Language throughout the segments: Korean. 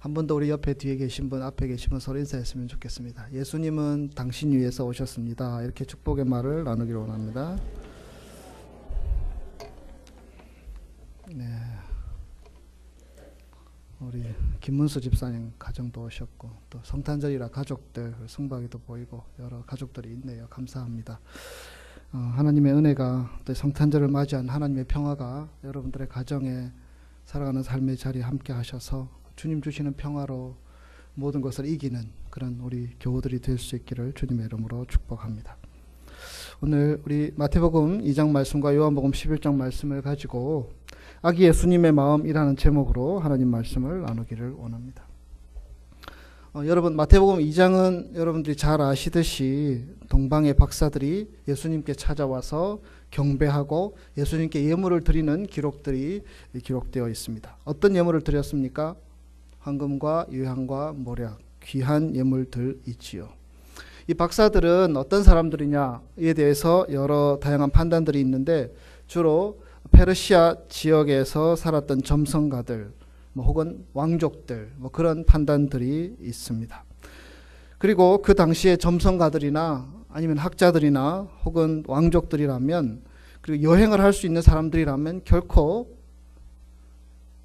한 번 더 우리 옆에 뒤에 계신 분, 앞에 계신 분 서로 인사했으면 좋겠습니다. 예수님은 당신 위해서 오셨습니다. 이렇게 축복의 말을 나누기를 원합니다. 네, 우리 김문수 집사님 가정도 오셨고 또 성탄절이라 가족들 승박이도 보이고 여러 가족들이 있네요. 감사합니다. 하나님의 은혜가 또 성탄절을 맞이한 하나님의 평화가 여러분들의 가정에 살아가는 삶의 자리에 함께 하셔서 주님 주시는 평화로 모든 것을 이기는 그런 우리 교우들이 될 수 있기를 주님의 이름으로 축복합니다. 오늘 우리 마태복음 2장 말씀과 요한복음 11장 말씀을 가지고 아기 예수님의 마음이라는 제목으로 하나님 말씀을 나누기를 원합니다. 여러분 마태복음 2장은 여러분들이 잘 아시듯이 동방의 박사들이 예수님께 찾아와서 경배하고 예수님께 예물을 드리는 기록들이 기록되어 있습니다. 어떤 예물을 드렸습니까? 황금과 유향과 모략, 귀한 예물들이지요. 이 박사들은 어떤 사람들이냐에 대해서 여러 다양한 판단들이 있는데 주로 페르시아 지역에서 살았던 점성가들 혹은 왕족들 그런 판단들이 있습니다. 그리고 그 당시에 점성가들이나 아니면 학자들이나 혹은 왕족들이라면 그리고 여행을 할 수 있는 사람들이라면 결코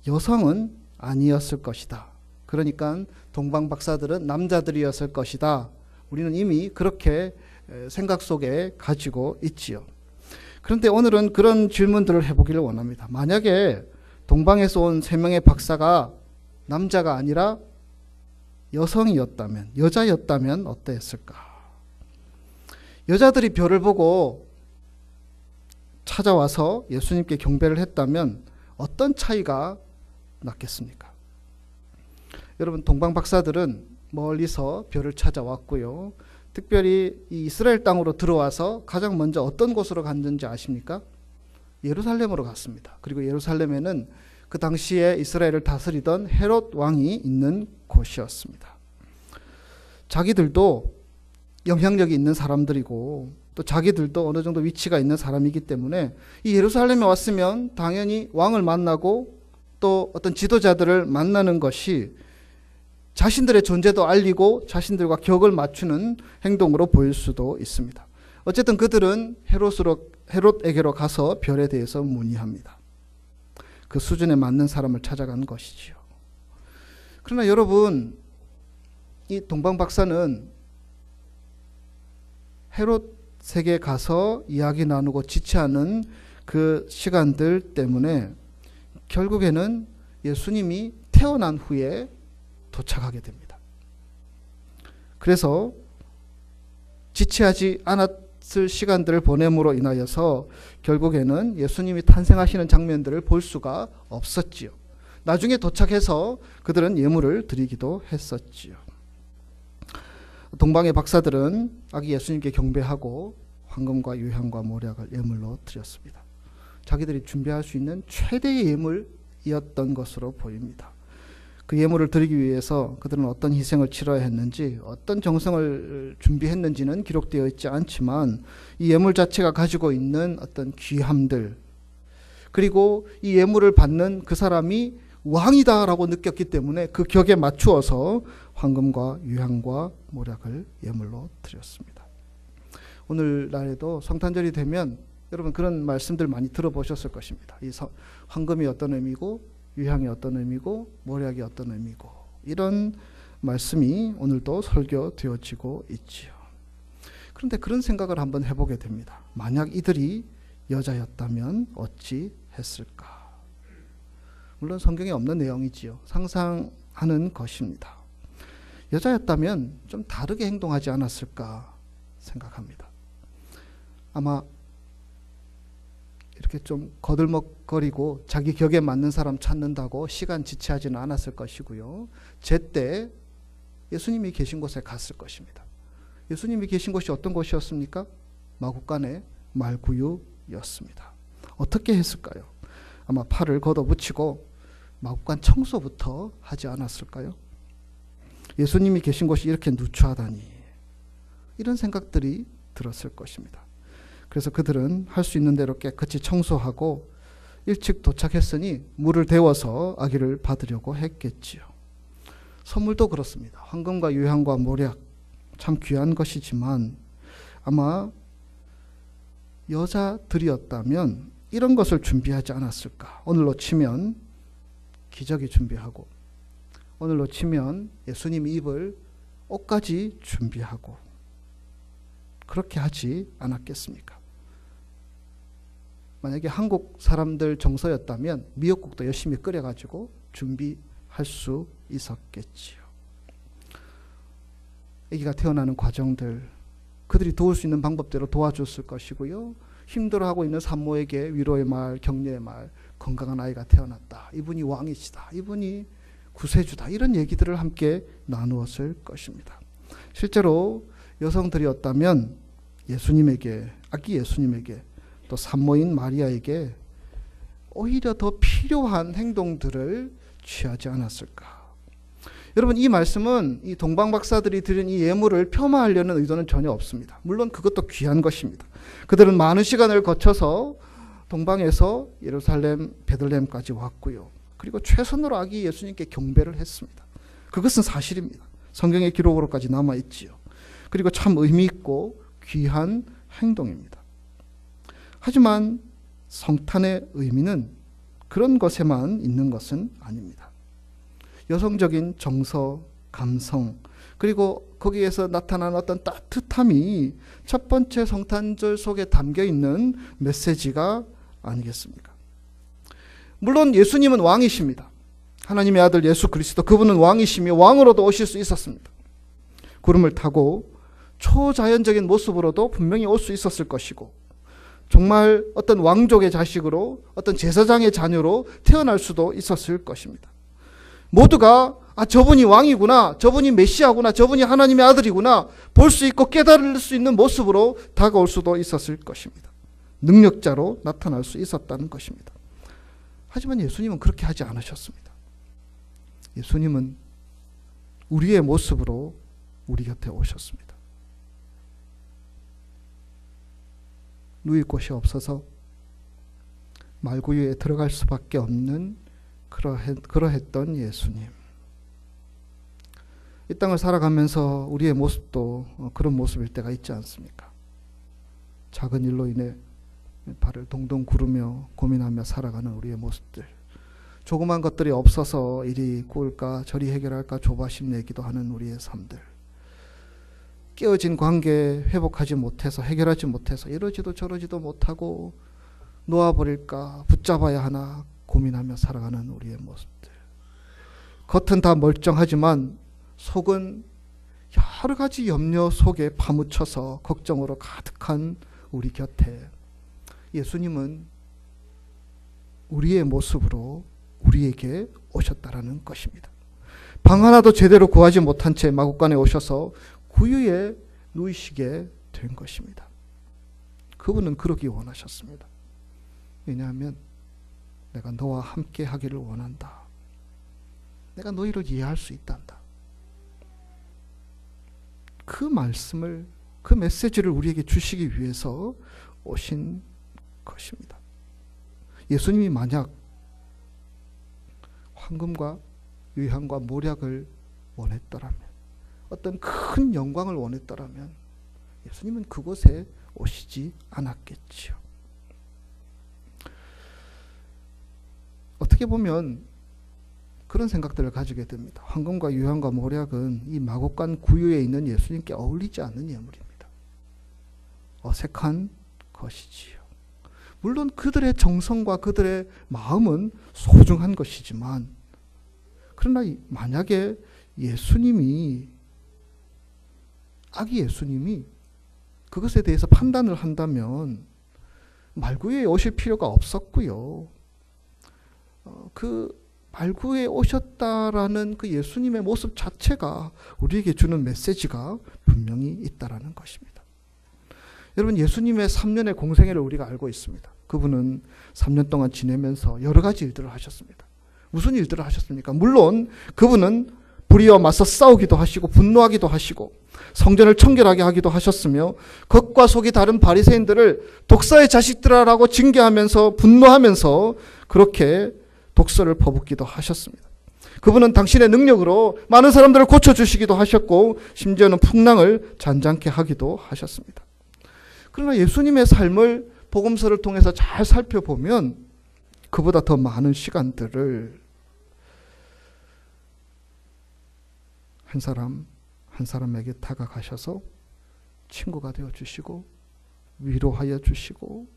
여성은 아니었을 것이다. 그러니까 동방 박사들은 남자들이었을 것이다. 우리는 이미 그렇게 생각 속에 가지고 있지요. 그런데 오늘은 그런 질문들을 해보기를 원합니다. 만약에 동방에서 온 3명의 박사가 남자가 아니라 여성이었다면, 여자였다면 어떠했을까? 여자들이 별을 보고 찾아와서 예수님께 경배를 했다면 어떤 차이가 났겠습니까? 여러분 동방 박사들은 멀리서 별을 찾아왔고요. 특별히 이 이스라엘 땅으로 들어와서 가장 먼저 어떤 곳으로 갔는지 아십니까? 예루살렘으로 갔습니다. 그리고 예루살렘에는 그 당시에 이스라엘을 다스리던 헤롯 왕이 있는 곳이었습니다. 자기들도 영향력이 있는 사람들이고 또 자기들도 어느 정도 위치가 있는 사람이기 때문에 이 예루살렘에 왔으면 당연히 왕을 만나고 또 어떤 지도자들을 만나는 것이 자신들의 존재도 알리고 자신들과 격을 맞추는 행동으로 보일 수도 있습니다. 어쨌든 그들은 헤롯에게로 가서 별에 대해서 문의합니다. 그 수준에 맞는 사람을 찾아간 것이지요. 그러나 여러분, 이 동방 박사는 헤롯에게 가서 이야기 나누고 지체하는 그 시간들 때문에 결국에는 예수님이 태어난 후에 도착하게 됩니다. 그래서 지체하지 않았을 시간들을 보냄으로 인하여서 결국에는 예수님이 탄생하시는 장면들을 볼 수가 없었지요. 나중에 도착해서 그들은 예물을 드리기도 했었지요. 동방의 박사들은 아기 예수님께 경배하고 황금과 유향과 모략을 예물로 드렸습니다. 자기들이 준비할 수 있는 최대의 예물이었던 것으로 보입니다. 그 예물을 드리기 위해서 그들은 어떤 희생을 치러야 했는지 어떤 정성을 준비했는지는 기록되어 있지 않지만 이 예물 자체가 가지고 있는 어떤 귀함들 그리고 이 예물을 받는 그 사람이 왕이다라고 느꼈기 때문에 그 격에 맞추어서 황금과 유향과 모략을 예물로 드렸습니다. 오늘날에도 성탄절이 되면 여러분 그런 말씀들 많이 들어보셨을 것입니다. 이 황금이 어떤 의미고 유향이 어떤 의미고 모략이 어떤 의미고 이런 말씀이 오늘도 설교되어지고 있지요. 그런데 그런 생각을 한번 해보게 됩니다. 만약 이들이 여자였다면 어찌 했을까? 물론 성경에 없는 내용이지요. 상상하는 것입니다. 여자였다면 좀 다르게 행동하지 않았을까 생각합니다. 아마 이렇게 좀 거들먹거리고 자기 격에 맞는 사람 찾는다고 시간 지체하지는 않았을 것이고요. 제때 예수님이 계신 곳에 갔을 것입니다. 예수님이 계신 곳이 어떤 곳이었습니까? 마구간의 말구유였습니다. 어떻게 했을까요? 아마 팔을 걷어붙이고 마구간 청소부터 하지 않았을까요? 예수님이 계신 곳이 이렇게 누추하다니 이런 생각들이 들었을 것입니다. 그래서 그들은 할 수 있는 대로 깨끗이 청소하고 일찍 도착했으니 물을 데워서 아기를 받으려고 했겠지요. 선물도 그렇습니다. 황금과 유향과 모략 참 귀한 것이지만 아마 여자들이었다면 이런 것을 준비하지 않았을까. 오늘로 치면 기저귀 준비하고, 오늘로 치면 예수님이 입을 옷까지 준비하고 그렇게 하지 않았겠습니까? 만약에 한국 사람들 정서였다면 미역국도 열심히 끓여가지고 준비할 수 있었겠지요. 아기가 태어나는 과정들, 그들이 도울 수 있는 방법대로 도와줬을 것이고요. 힘들어하고 있는 산모에게 위로의 말, 격려의 말, 건강한 아이가 태어났다. 이분이 왕이시다. 이분이 구세주다. 이런 얘기들을 함께 나누었을 것입니다. 실제로 여성들이었다면 예수님에게, 아기 예수님에게, 또 산모인 마리아에게 오히려 더 필요한 행동들을 취하지 않았을까. 여러분, 이 말씀은 이 동방박사들이 드린 이 예물을 폄하하려는 의도는 전혀 없습니다. 물론 그것도 귀한 것입니다. 그들은 많은 시간을 거쳐서 동방에서 예루살렘, 베들레헴까지 왔고요. 그리고 최선으로 아기 예수님께 경배를 했습니다. 그것은 사실입니다. 성경의 기록으로까지 남아있지요. 그리고 참 의미 있고 귀한 행동입니다. 하지만 성탄의 의미는 그런 것에만 있는 것은 아닙니다. 여성적인 정서, 감성, 그리고 거기에서 나타나는 어떤 따뜻함이 첫 번째 성탄절 속에 담겨 있는 메시지가 아니겠습니까? 물론 예수님은 왕이십니다. 하나님의 아들 예수 그리스도, 그분은 왕이시며 왕으로도 오실 수 있었습니다. 구름을 타고 초자연적인 모습으로도 분명히 올 수 있었을 것이고, 정말 어떤 왕족의 자식으로, 어떤 제사장의 자녀로 태어날 수도 있었을 것입니다. 모두가 저분이 왕이구나, 저분이 메시아구나, 저분이 하나님의 아들이구나 볼 수 있고 깨달을 수 있는 모습으로 다가올 수도 있었을 것입니다. 능력자로 나타날 수 있었다는 것입니다. 하지만 예수님은 그렇게 하지 않으셨습니다. 예수님은 우리의 모습으로 우리 곁에 오셨습니다. 누일 곳이 없어서 말구유에 들어갈 수밖에 없는 그러했던 예수님. 이 땅을 살아가면서 우리의 모습도 그런 모습일 때가 있지 않습니까? 작은 일로 인해 발을 동동 구르며 고민하며 살아가는 우리의 모습들. 조그만 것들이 없어서 이리 구울까 저리 해결할까 조바심 내기도 하는 우리의 삶들. 깨어진 관계 회복하지 못해서, 해결하지 못해서 이러지도 저러지도 못하고 놓아버릴까, 붙잡아야 하나 고민하며 살아가는 우리의 모습들. 겉은 다 멀쩡하지만 속은 여러 가지 염려 속에 파묻혀서 걱정으로 가득한 우리 곁에 예수님은 우리의 모습으로 우리에게 오셨다라는 것입니다. 방 하나도 제대로 구하지 못한 채 마구간에 오셔서 구유에 누이시게 된 것입니다. 그분은 그러기 원하셨습니다. 왜냐하면 내가 너와 함께 하기를 원한다. 내가 너희를 이해할 수 있단다. 그 말씀을, 그 메시지를 우리에게 주시기 위해서 오신 것입니다. 예수님이 만약 황금과 유향과 모략을 원했더라면, 어떤 큰 영광을 원했더라면 예수님은 그곳에 오시지 않았겠지요. 어떻게 보면 그런 생각들을 가지게 됩니다. 황금과 유향과 모략은 이 마곡간 구유에 있는 예수님께 어울리지 않는 예물입니다. 어색한 것이지요. 물론 그들의 정성과 그들의 마음은 소중한 것이지만, 그러나 만약에 아기 예수님이 그것에 대해서 판단을 한다면 말구유에 오실 필요가 없었고요. 그 말구유에 오셨다라는 그 예수님의 모습 자체가 우리에게 주는 메시지가 분명히 있다라는 것입니다. 여러분, 예수님의 3년의 공생애를 우리가 알고 있습니다. 그분은 3년 동안 지내면서 여러 가지 일들을 하셨습니다. 무슨 일들을 하셨습니까? 물론 그분은 불의와 맞서 싸우기도 하시고 분노하기도 하시고 성전을 청결하게 하기도 하셨으며, 겉과 속이 다른 바리새인들을 독사의 자식들아라고 징계하면서 분노하면서 그렇게 독서를 퍼붓기도 하셨습니다. 그분은 당신의 능력으로 많은 사람들을 고쳐주시기도 하셨고 심지어는 풍랑을 잔잔케 하기도 하셨습니다. 그러나 예수님의 삶을 복음서를 통해서 잘 살펴보면 그보다 더 많은 시간들을 한 사람 한 사람에게 다가가셔서 친구가 되어주시고 위로하여 주시고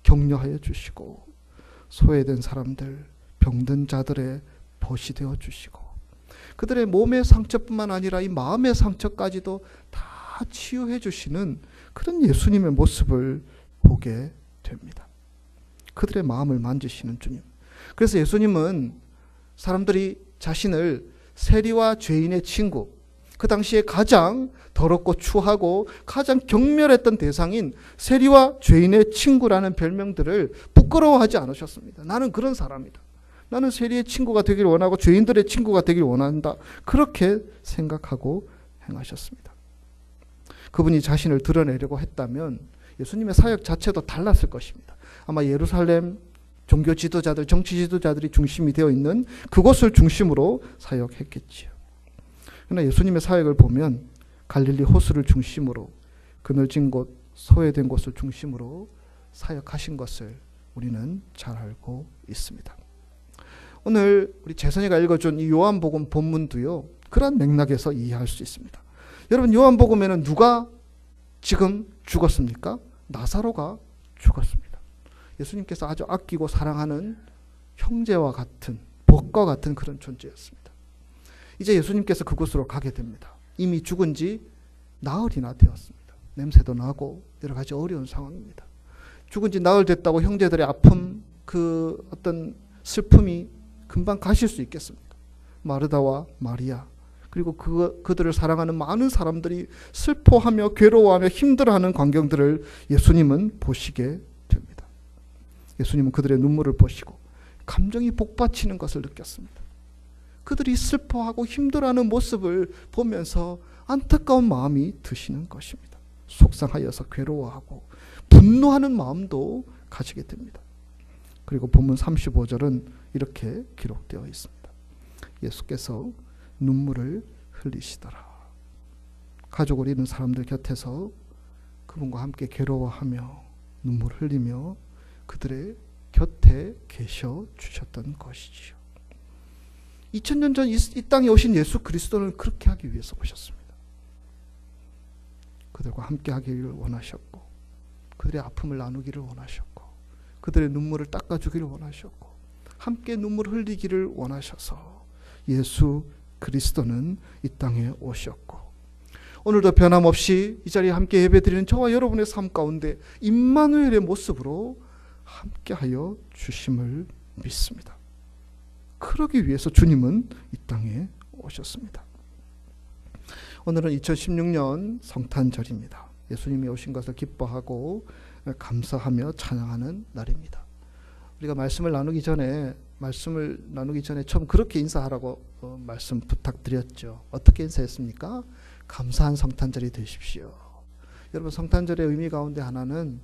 격려하여 주시고 소외된 사람들, 병든 자들의 벗이 되어주시고 그들의 몸의 상처뿐만 아니라 이 마음의 상처까지도 다 치유해 주시는 그런 예수님의 모습을 보게 됩니다. 그들의 마음을 만지시는 주님. 그래서 예수님은 사람들이 자신을 세리와 죄인의 친구, 그 당시에 가장 더럽고 추하고 가장 경멸했던 대상인 세리와 죄인의 친구라는 별명들을 부끄러워하지 않으셨습니다. 나는 그런 사람이다. 나는 세리의 친구가 되길 원하고 죄인들의 친구가 되길 원한다. 그렇게 생각하고 행하셨습니다. 그분이 자신을 드러내려고 했다면 예수님의 사역 자체도 달랐을 것입니다. 아마 예루살렘 종교 지도자들, 정치 지도자들이 중심이 되어 있는 그곳을 중심으로 사역했겠지요. 그러나 예수님의 사역을 보면 갈릴리 호수를 중심으로 그늘진 곳, 소외된 곳을 중심으로 사역하신 것을 우리는 잘 알고 있습니다. 오늘 우리 재선이가 읽어준 이 요한복음 본문도요, 그런 맥락에서 이해할 수 있습니다. 여러분, 요한복음에는 누가 지금 죽었습니까? 나사로가 죽었습니다. 예수님께서 아주 아끼고 사랑하는 형제와 같은, 벗과 같은 그런 존재였습니다. 이제 예수님께서 그곳으로 가게 됩니다. 이미 죽은 지 나흘이나 되었습니다. 냄새도 나고 여러 가지 어려운 상황입니다. 죽은 지 나흘 됐다고 형제들의 아픔, 그 어떤 슬픔이 금방 가실 수 있겠습니까? 마르다와 마리아, 그리고 그들을 사랑하는 많은 사람들이 슬퍼하며 괴로워하며 힘들어하는 광경들을 예수님은 보시게 됩니다. 예수님은 그들의 눈물을 보시고 감정이 복받치는 것을 느꼈습니다. 그들이 슬퍼하고 힘들어하는 모습을 보면서 안타까운 마음이 드시는 것입니다. 속상하여서 괴로워하고 분노하는 마음도 가지게 됩니다. 그리고 본문 35절은 이렇게 기록되어 있습니다. 예수께서 눈물을 흘리시더라. 가족을 잃은 사람들 곁에서 그분과 함께 괴로워하며 눈물을 흘리며 그들의 곁에 계셔 주셨던 것이지요. 2000년 전 이 땅에 오신 예수 그리스도는 그렇게 하기 위해서 오셨습니다. 그들과 함께 하기를 원하셨고 그들의 아픔을 나누기를 원하셨고 그들의 눈물을 닦아주기를 원하셨고 함께 눈물 흘리기를 원하셔서 예수 그리스도는 이 땅에 오셨고 오늘도 변함없이 이 자리에 함께 예배드리는 저와 여러분의 삶 가운데 임마누엘의 모습으로 함께하여 주심을 믿습니다. 그러기 위해서 주님은 이 땅에 오셨습니다. 오늘은 2016년 성탄절입니다. 예수님이 오신 것을 기뻐하고 감사하며 찬양하는 날입니다. 우리가 말씀을 나누기 전에 처음 그렇게 인사하라고 말씀 부탁드렸죠. 어떻게 인사했습니까? 감사한 성탄절이 되십시오. 여러분, 성탄절의 의미 가운데 하나는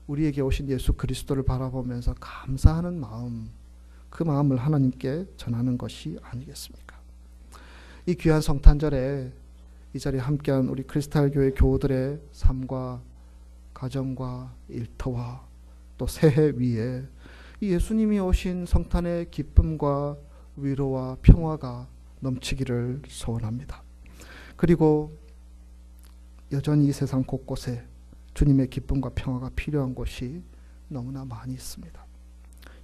우리에게 오신 예수 그리스도를 바라보면서 감사하는 마음, 그 마음을 하나님께 전하는 것이 아니겠습니까? 이 귀한 성탄절에 이 자리에 함께한 우리 크리스탈 교회 교우들의 삶과 가정과 일터와 또 새해 위에 이 예수님이 오신 성탄의 기쁨과 위로와 평화가 넘치기를 소원합니다. 그리고 여전히 이 세상 곳곳에 주님의 기쁨과 평화가 필요한 곳이 너무나 많이 있습니다.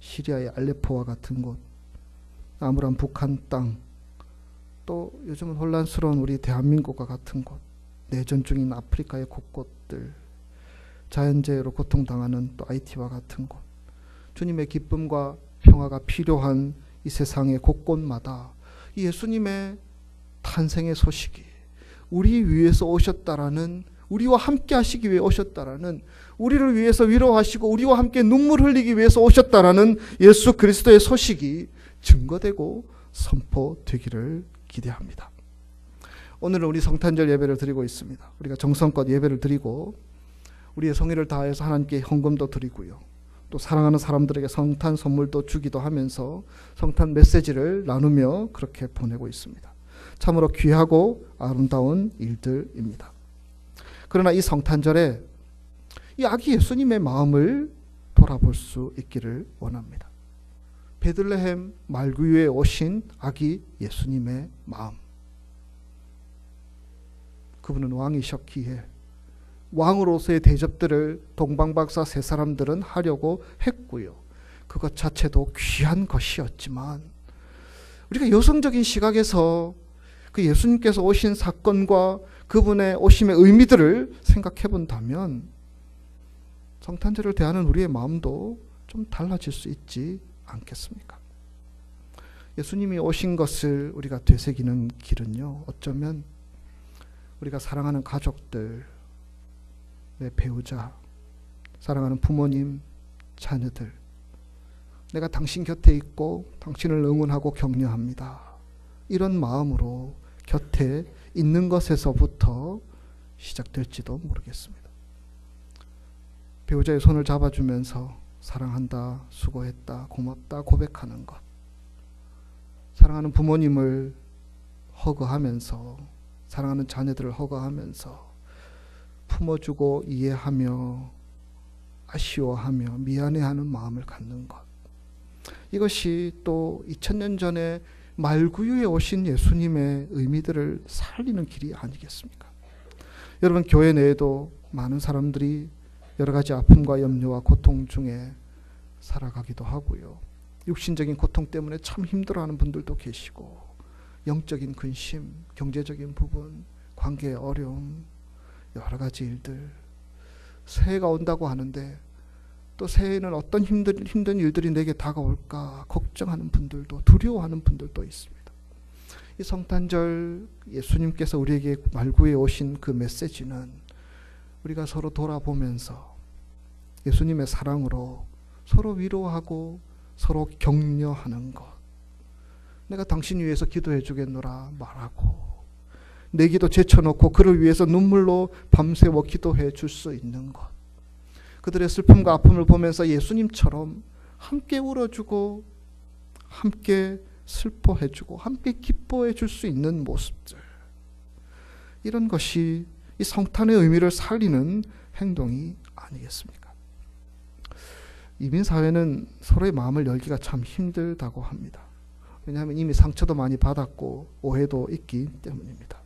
시리아의 알레포와 같은 곳, 암울한 북한 땅, 또 요즘은 혼란스러운 우리 대한민국과 같은 곳, 내전 중인 아프리카의 곳곳들, 자연재해로 고통당하는 또 하이티와 같은 곳, 주님의 기쁨과 평화가 필요한 이 세상의 곳곳마다 이 예수님의 탄생의 소식이 우리 위해서 오셨다라는, 우리와 함께 하시기 위해 오셨다라는, 우리를 위해서 위로하시고 우리와 함께 눈물 흘리기 위해서 오셨다라는 예수 그리스도의 소식이 증거되고 선포되기를 기대합니다. 오늘은 우리 성탄절 예배를 드리고 있습니다. 우리가 정성껏 예배를 드리고 우리의 성의를 다해서 하나님께 헌금도 드리고요. 또 사랑하는 사람들에게 성탄 선물도 주기도 하면서 성탄 메시지를 나누며 그렇게 보내고 있습니다. 참으로 귀하고 아름다운 일들입니다. 그러나 이 성탄절에 이 아기 예수님의 마음을 돌아볼 수 있기를 원합니다. 베들레헴 말구유에 오신 아기 예수님의 마음. 그분은 왕이셨기에 왕으로서의 대접들을 동방박사 세 사람들은 하려고 했고요. 그것 자체도 귀한 것이었지만 우리가 여성적인 시각에서 그 예수님께서 오신 사건과 그분의 오심의 의미들을 생각해 본다면 성탄절을 대하는 우리의 마음도 좀 달라질 수 있지 않겠습니까? 예수님이 오신 것을 우리가 되새기는 길은요, 어쩌면 우리가 사랑하는 가족들, 내 배우자, 사랑하는 부모님, 자녀들, 내가 당신 곁에 있고 당신을 응원하고 격려합니다. 이런 마음으로 곁에 있는 것에서부터 시작될지도 모르겠습니다. 배우자의 손을 잡아주면서 사랑한다, 수고했다, 고맙다 고백하는 것, 사랑하는 부모님을 허그하면서, 사랑하는 자녀들을 허그하면서 품어주고 이해하며 아쉬워하며 미안해하는 마음을 갖는 것, 이것이 또 2000년 전에 말구유에 오신 예수님의 의미들을 살리는 길이 아니겠습니까? 여러분, 교회 내에도 많은 사람들이 여러 가지 아픔과 염려와 고통 중에 살아가기도 하고요. 육신적인 고통 때문에 참 힘들어하는 분들도 계시고, 영적인 근심, 경제적인 부분, 관계의 어려움, 여러 가지 일들. 새해가 온다고 하는데 또 새해에는 어떤 힘든 일들이 내게 다가올까 걱정하는 분들도, 두려워하는 분들도 있습니다. 이 성탄절 예수님께서 우리에게 말구에 오신 그 메시지는 우리가 서로 돌아보면서 예수님의 사랑으로 서로 위로하고 서로 격려하는 것, 내가 당신 위해서 기도해 주겠노라 말하고, 내 기도 제쳐놓고 그를 위해서 눈물로 밤새워 기도해 줄 수 있는 것, 그들의 슬픔과 아픔을 보면서 예수님처럼 함께 울어주고 함께 슬퍼해주고 함께 기뻐해 줄 수 있는 모습들, 이런 것이 이 성탄의 의미를 살리는 행동이 아니겠습니까? 이민사회는 서로의 마음을 열기가 참 힘들다고 합니다. 왜냐하면 이미 상처도 많이 받았고 오해도 있기 때문입니다.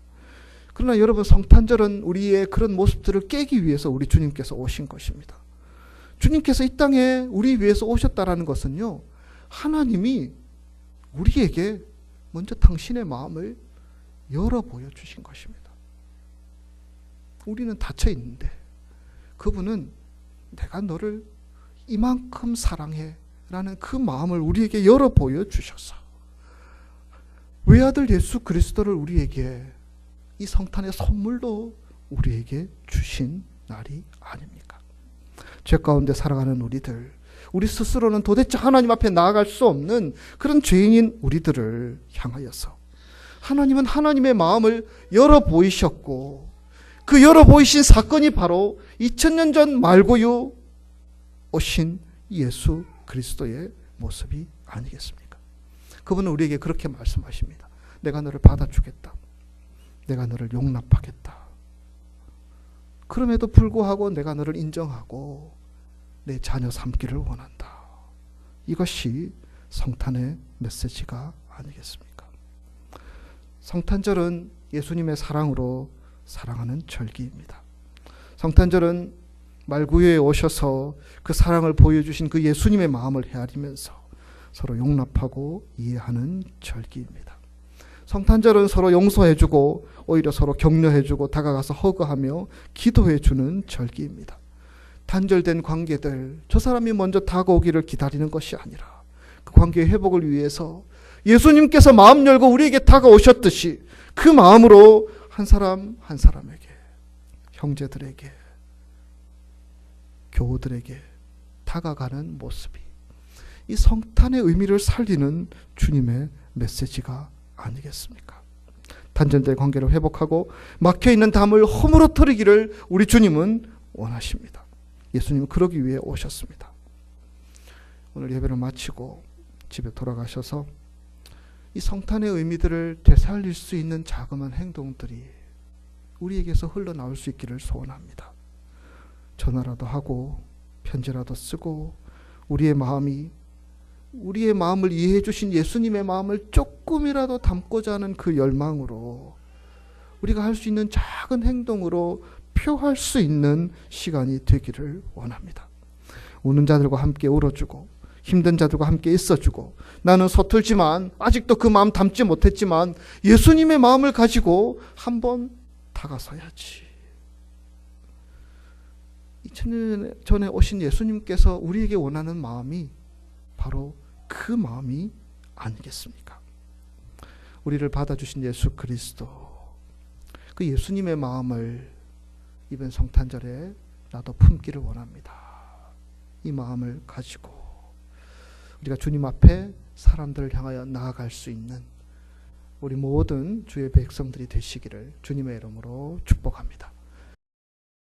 그러나 여러분, 성탄절은 우리의 그런 모습들을 깨기 위해서 우리 주님께서 오신 것입니다. 주님께서 이 땅에 우리 위해서 오셨다라는 것은요, 하나님이 우리에게 먼저 당신의 마음을 열어 보여주신 것입니다. 우리는 닫혀 있는데 그분은 내가 너를 이만큼 사랑해 라는 그 마음을 우리에게 열어 보여주셔서 외아들 예수 그리스도를 우리에게 이 성탄의 선물로 우리에게 주신 날이 아닙니까? 죄 가운데 살아가는 우리들, 우리 스스로는 도대체 하나님 앞에 나아갈 수 없는 그런 죄인인 우리들을 향하여서 하나님은 하나님의 마음을 열어 보이셨고, 그 열어 보이신 사건이 바로 2000년 전 말구유 오신 예수 그리스도의 모습이 아니겠습니까? 그분은 우리에게 그렇게 말씀하십니다. 내가 너를 받아주겠다. 내가 너를 용납하겠다. 그럼에도 불구하고 내가 너를 인정하고 내 자녀 삼기를 원한다. 이것이 성탄의 메시지가 아니겠습니까? 성탄절은 예수님의 사랑으로 사랑하는 절기입니다. 성탄절은 말구유에 오셔서 그 사랑을 보여주신 그 예수님의 마음을 헤아리면서 서로 용납하고 이해하는 절기입니다. 성탄절은 서로 용서해주고 오히려 서로 격려해주고 다가가서 허그하며 기도해주는 절기입니다. 단절된 관계들, 저 사람이 먼저 다가오기를 기다리는 것이 아니라 그 관계의 회복을 위해서 예수님께서 마음 열고 우리에게 다가오셨듯이 그 마음으로 한 사람 한 사람에게, 형제들에게, 교우들에게 다가가는 모습이 이 성탄의 의미를 살리는 주님의 메시지가 아니겠습니까? 단절된 관계를 회복하고 막혀있는 담을 허물어뜨리기를 우리 주님은 원하십니다. 예수님은 그러기 위해 오셨습니다. 오늘 예배를 마치고 집에 돌아가셔서 이 성탄의 의미들을 되살릴 수 있는 자그마한 행동들이 우리에게서 흘러나올 수 있기를 소원합니다. 전화라도 하고 편지라도 쓰고 우리의 마음을 이해해 주신 예수님의 마음을 조금이라도 담고자 하는 그 열망으로 우리가 할 수 있는 작은 행동으로 표할 수 있는 시간이 되기를 원합니다. 우는 자들과 함께 울어주고 힘든 자들과 함께 있어주고 나는 서툴지만 아직도 그 마음 담지 못했지만 예수님의 마음을 가지고 한번 다가서야지. 2000년 전에 오신 예수님께서 우리에게 원하는 마음이 바로 그 마음이 아니겠습니까? 우리를 받아주신 예수 그리스도, 그 예수님의 마음을 이번 성탄절에 나도 품기를 원합니다. 이 마음을 가지고 우리가 주님 앞에 사람들을 향하여 나아갈 수 있는 우리 모든 주의 백성들이 되시기를 주님의 이름으로 축복합니다.